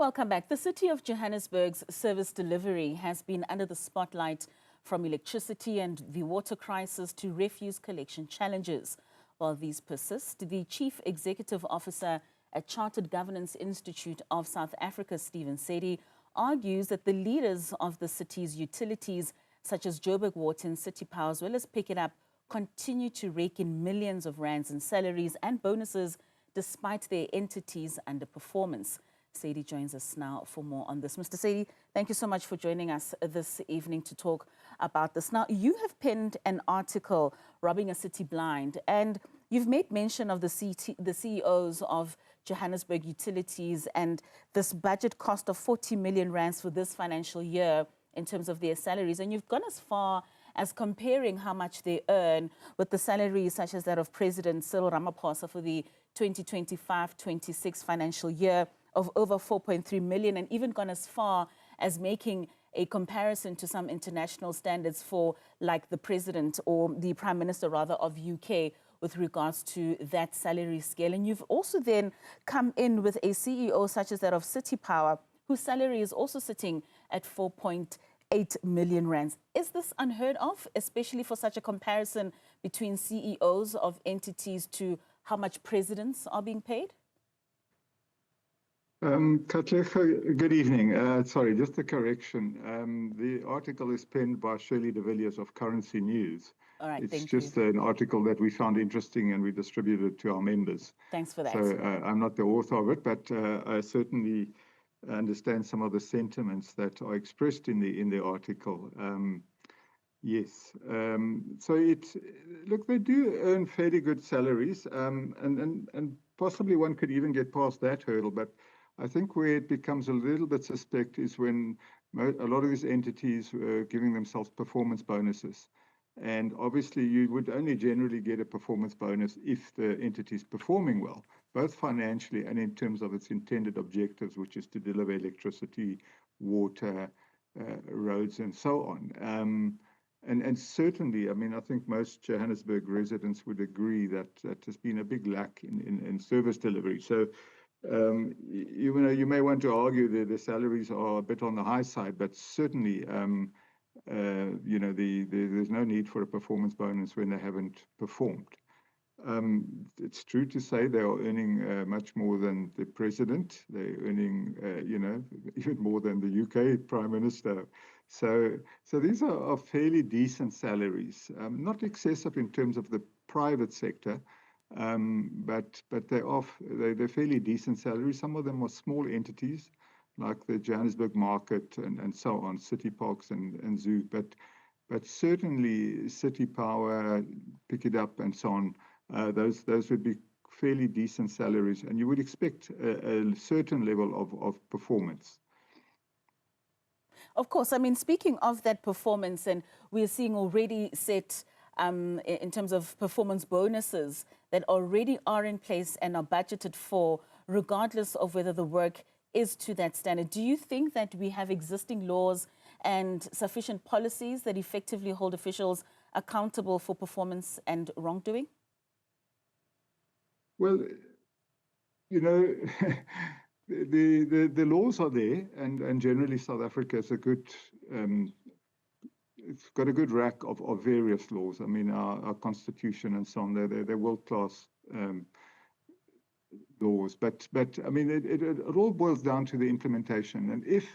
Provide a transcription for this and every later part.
Welcome back. The City of Johannesburg's service delivery has been under the spotlight, from electricity and the water crisis to refuse collection challenges. While these persist, the Chief Executive Officer at Chartered Governance Institute of South Africa, Sadie, argues that the leaders of the city's utilities, such as Joburg Water and City Power, as well as Pikitup, continue to rake in millions of rands in salaries and bonuses despite their entities' underperformance. Sadie joins us now for more on this. Mr. Sadie, thank you so much for joining us this evening to talk about this. Now, you have penned an article, Robbing a City Blind, and you've made mention of the CEOs of Johannesburg Utilities and this budget cost of 40 million rands for this financial year in terms of their salaries. And you've gone as far as comparing how much they earn with the salaries such as that of President Cyril Ramaphosa for the 2025-26 financial year of over 4.3 million, and even gone as far as making a comparison to some international standards for like the president or the prime minister rather of UK with regards to that salary scale. And you've also then come in with a CEO such as that of City Power, whose salary is also sitting at 4.8 million rands. Is this unheard of, especially for such a comparison between CEOs of entities to how much presidents are being paid? Katlego, good evening. Sorry, just a correction. The article is penned by Shirley de Villiers of Currency News. All right, it's just an article that we found interesting and we distributed to our members. Thanks for that. So I'm not the author of it, but I certainly understand some of the sentiments that are expressed in the article. Yes. So look, they do earn fairly good salaries, and possibly one could even get past that hurdle, but I think where it becomes a little bit suspect is when a lot of these entities were giving themselves performance bonuses. And obviously, you would only generally get a performance bonus if the entity is performing well, both financially and in terms of its intended objectives, which is to deliver electricity, water, roads, and so on. And certainly, I mean, I think most Johannesburg residents would agree that there's been a big lack in service delivery. So, you may want to argue that the salaries are a bit on the high side, but certainly, there's no need for a performance bonus when they haven't performed. It's true to say they are earning much more than the president. They're earning, even more than the UK Prime Minister. So these are fairly decent salaries, not excessive in terms of the private sector. But they're fairly decent salaries. Some of them are small entities, like the Johannesburg Market and so on, City Parks and Zoo. But certainly City Power, Pikitup and so on, those would be fairly decent salaries, and you would expect a certain level of performance. Of course, I mean, speaking of that performance, and we're seeing already set in terms of performance bonuses that already are in place and are budgeted for, regardless of whether the work is to that standard. Do you think that we have existing laws and sufficient policies that effectively hold officials accountable for performance and wrongdoing? Well, the laws are there, and generally South Africa is a good it's got a good rack of various laws. I mean, our constitution and so on, they're world-class laws. But I mean, it all boils down to the implementation. And if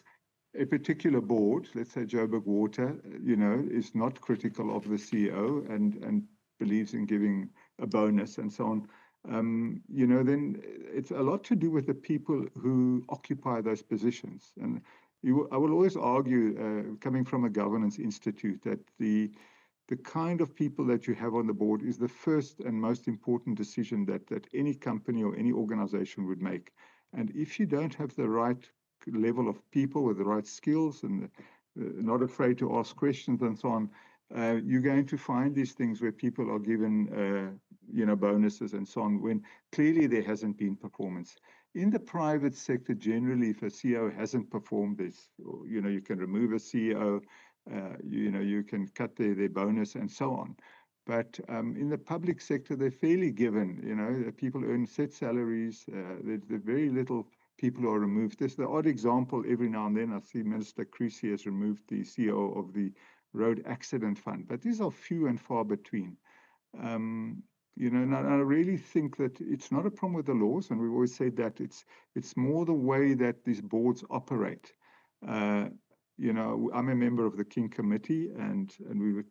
a particular board, let's say Joburg Water, is not critical of the CEO and believes in giving a bonus and so on, then it's a lot to do with the people who occupy those positions. And I will always argue, coming from a governance institute, that the kind of people that you have on the board is the first and most important decision that any company or any organization would make. And if you don't have the right level of people with the right skills and not afraid to ask questions and so on, you're going to find these things where people are given, bonuses and so on, when clearly there hasn't been performance. In the private sector, generally, if a CEO hasn't performed this, you can remove a CEO, you can cut their bonus and so on. But in the public sector, they're fairly given. People earn set salaries. There's very little people are removed. There's the odd example every now and then. I see Minister Creasy has removed the CEO of the Road Accident Fund, but these are few and far between. And I really think that it's not a problem with the laws, and we've always said that it's more the way that these boards operate. I'm a member of the King Committee, and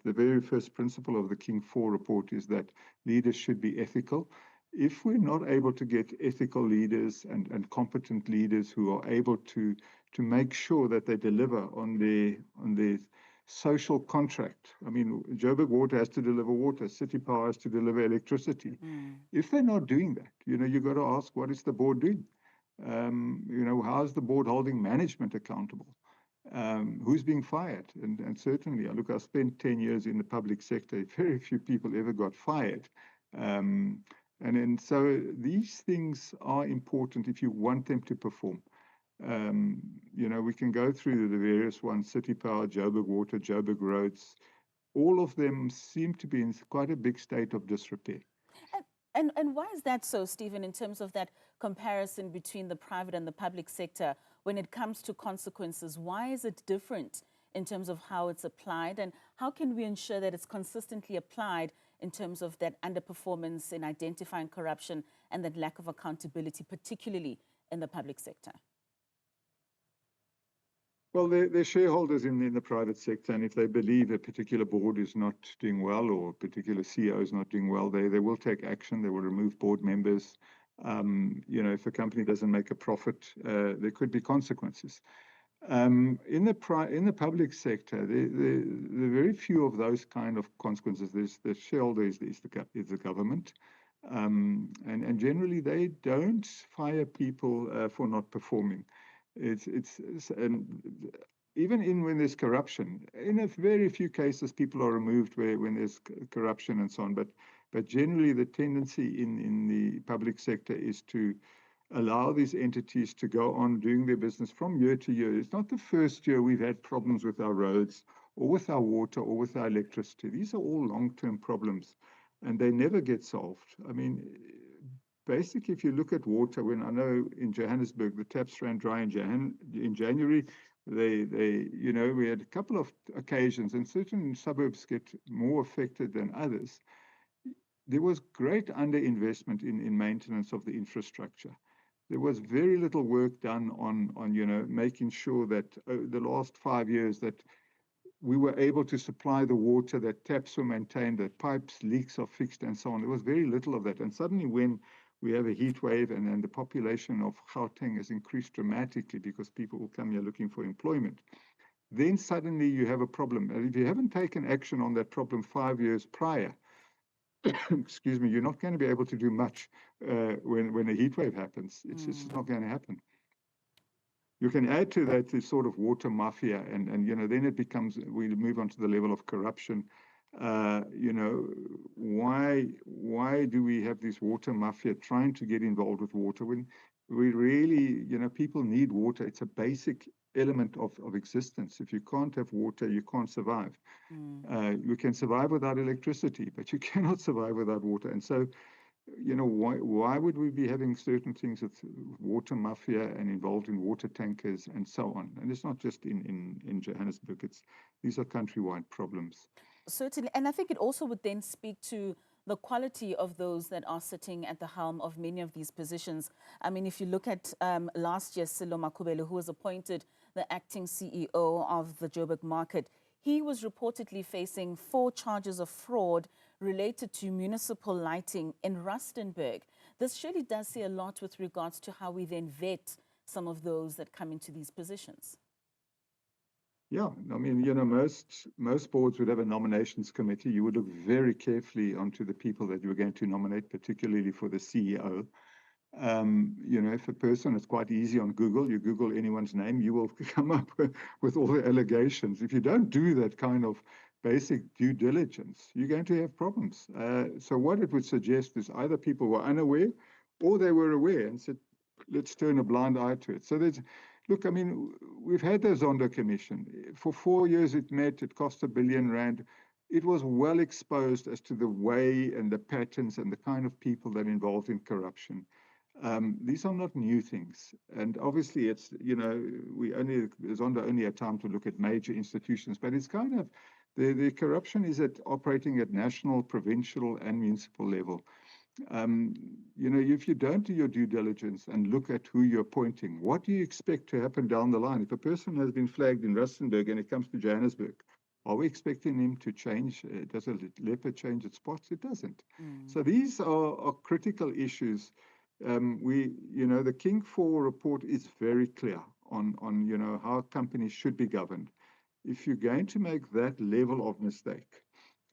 the very first principle of the King 4 report is that leaders should be ethical. If we're not able to get ethical leaders and competent leaders who are able to make sure that they deliver on their social contract. I mean, Joburg Water has to deliver water, City Power has to deliver electricity. If they're not doing that, you've got to ask, what is the board doing? How is the board holding management accountable? Who's being fired? And certainly, I spent 10 years in the public sector. Very few people ever got fired. And so these things are important if you want them to perform. We can go through the various ones, City Power, Joburg Water, Joburg Roads. All of them seem to be in quite a big state of disrepair. And why is that so, Stephen, in terms of that comparison between the private and the public sector when it comes to consequences? Why is it different in terms of how it's applied, and how can we ensure that it's consistently applied in terms of that underperformance in identifying corruption and that lack of accountability, particularly in the public sector? Well, they're shareholders in the private sector, and if they believe a particular board is not doing well or a particular CEO is not doing well, they will take action. They will remove board members. If a company doesn't make a profit, there could be consequences. In the public sector, there are very few of those kind of consequences. The shareholder is the government, and generally they don't fire people for not performing. And even when there's corruption, in a very few cases, people are removed when there's corruption and so on. But generally, the tendency in the public sector is to allow these entities to go on doing their business from year to year. It's not the first year we've had problems with our roads or with our water or with our electricity. These are all long-term problems, and they never get solved. I mean, basically, if you look at water, when I know in Johannesburg, the taps ran dry in January, we had a couple of occasions, and certain suburbs get more affected than others. There was great underinvestment in maintenance of the infrastructure. There was very little work done on making sure that the last 5 years that we were able to supply the water, that taps were maintained, that pipes, leaks are fixed, and so on. There was very little of that. And suddenly when we have a heat wave and the population of Gauteng has increased dramatically because people will come here looking for employment, then suddenly you have a problem. And if you haven't taken action on that problem 5 years prior, excuse me, you're not going to be able to do much when a heat wave happens. It's just not going to happen. You can add to that this sort of water mafia, and then it becomes, we move on to the level of corruption. Why do we have this water mafia trying to get involved with water when we really, people need water? It's a basic element of existence. If you can't have water, you can't survive. You can survive without electricity, but you cannot survive without water. And so, why would we be having certain things with water mafia and involved in water tankers and so on? And it's not just in Johannesburg. These are countrywide problems. Certainly. And I think it also would then speak to the quality of those that are sitting at the helm of many of these positions. I mean, if you look at last year, Silo Makubele, who was appointed the acting CEO of the Joburg market, he was reportedly facing 4 charges of fraud related to municipal lighting in Rustenburg. This surely does say a lot with regards to how we then vet some of those that come into these positions. Yeah, I mean, most boards would have a nominations committee. You would look very carefully onto the people that you're going to nominate, particularly for the CEO. If a person, it's quite easy on Google, you Google anyone's name, you will come up with all the allegations. If you don't do that kind of basic due diligence, you're going to have problems. So what it would suggest is either people were unaware or they were aware and said, let's turn a blind eye to it. So look, I mean, we've had the Zondo Commission. For 4 years it met, it cost R1 billion. It was well exposed as to the way and the patterns and the kind of people that are involved in corruption. These are not new things. And obviously it's, there's only a time to look at major institutions, but it's kind of, the corruption is operating at national, provincial, and municipal level. If you don't do your due diligence and look at who you're appointing, what do you expect to happen down the line? If a person has been flagged in Rustenburg and it comes to Johannesburg, are we expecting him to change? Does a leopard change its spots? It doesn't. So these are critical issues. The King 4 report is very clear on how companies should be governed. If you're going to make that level of mistake,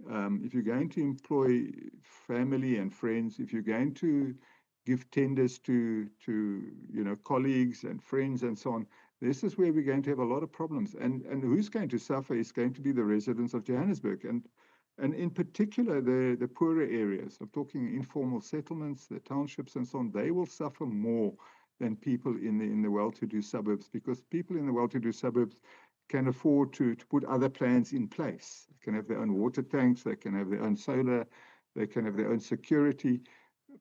if you're going to employ family and friends, if you're going to give tenders to colleagues and friends and so on, this is where we're going to have a lot of problems. And who's going to suffer is going to be the residents of Johannesburg. And in particular, the poorer areas. I'm talking informal settlements, the townships and so on. They will suffer more than people in the well-to-do suburbs, because people in the well-to-do suburbs can afford to put other plans in place. They can have their own water tanks, they can have their own solar, they can have their own security,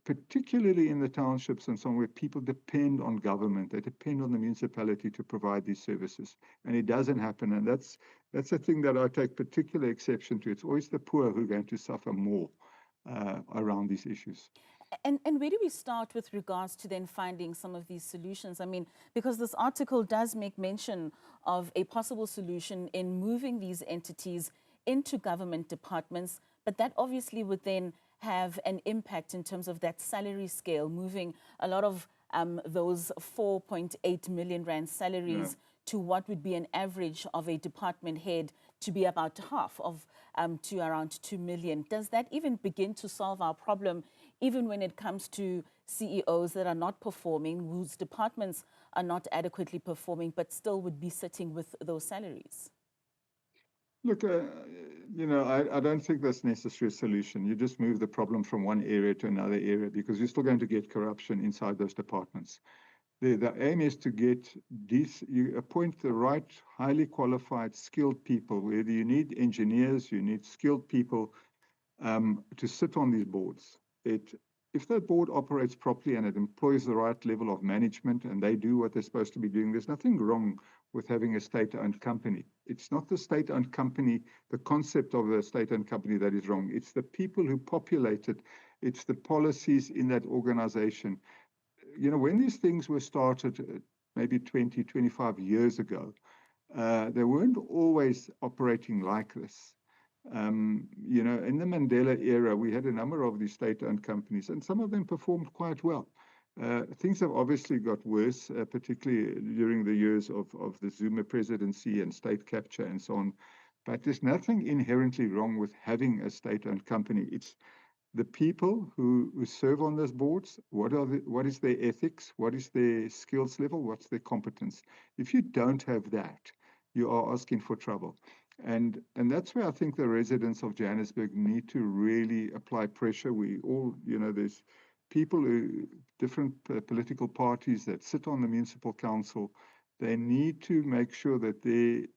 particularly in the townships and so on, where people depend on government, they depend on the municipality to provide these services. And it doesn't happen. And that's a thing that I take particular exception to. It's always the poor who are going to suffer more around these issues. And where do we start with regards to then finding some of these solutions? I mean, because this article does make mention of a possible solution in moving these entities into government departments, but that obviously would then have an impact in terms of that salary scale, moving a lot of those 4.8 million rand salaries to what would be an average of a department head to be about half of to around 2 million. Does that even begin to solve our problem, even when it comes to CEOs that are not performing, whose departments are not adequately performing, but still would be sitting with those salaries? Look, I don't think that's necessarily a solution. You just move the problem from one area to another area, because you're still going to get corruption inside those departments. The aim is to get you appoint the right, highly qualified, skilled people. Whether you need engineers, you need skilled people to sit on these boards. If that board operates properly and it employs the right level of management and they do what they're supposed to be doing, there's nothing wrong with having a state-owned company. It's not the state-owned company, the concept of a state-owned company that is wrong. It's the people who populate it. It's the policies in that organization. When these things were started, maybe 20, 25 years ago, they weren't always operating like this. In the Mandela era, we had a number of these state-owned companies, and some of them performed quite well. Things have obviously got worse, particularly during the years of the Zuma presidency and state capture and so on. But there's nothing inherently wrong with having a state-owned company. It's the people who serve on those boards. What is their ethics? What is their skills level? What's their competence? If you don't have that, you are asking for trouble. And that's where I think the residents of Johannesburg need to really apply pressure. We all, there's people different political parties that sit on the municipal council. They need to make sure that the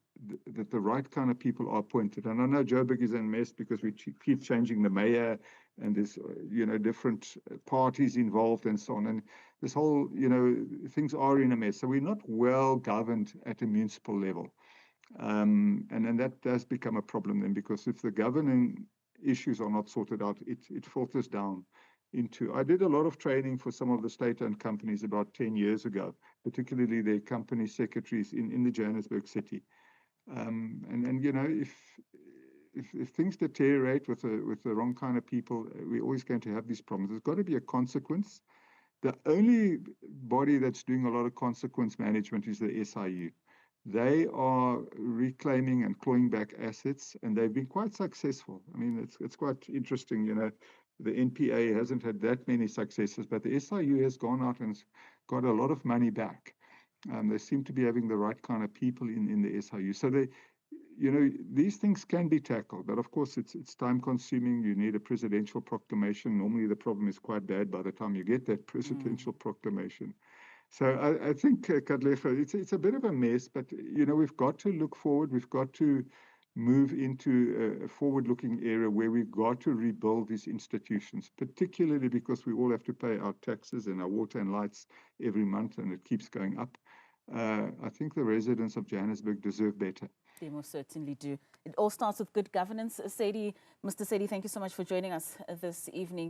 right kind of people are appointed. And I know Joburg is a mess because we keep changing the mayor, and there's different parties involved and so on. And this whole, things are in a mess. So we're not well governed at a municipal level. And then that does become a problem then, because if the governing issues are not sorted out, it filters down into. I did a lot of training for some of the state-owned companies about 10 years ago, particularly their company secretaries in the Johannesburg city. If things deteriorate with the wrong kind of people, we're always going to have these problems. There's got to be a consequence. The only body that's doing a lot of consequence management is the SIU. They are reclaiming and clawing back assets, and they've been quite successful. I mean, it's quite interesting, the NPA hasn't had that many successes, but the SIU has gone out and got a lot of money back. They seem to be having the right kind of people in the SIU. So these things can be tackled, but of course it's time consuming. You need a presidential proclamation. Normally the problem is quite bad by the time you get that presidential proclamation. So I think, Kadlefa, it's a bit of a mess, but, we've got to look forward. We've got to move into a forward-looking era where we've got to rebuild these institutions, particularly because we all have to pay our taxes and our water and lights every month, and it keeps going up. I think the residents of Johannesburg deserve better. They most certainly do. It all starts with good governance. Sadie, Mr. Sadie, thank you so much for joining us this evening.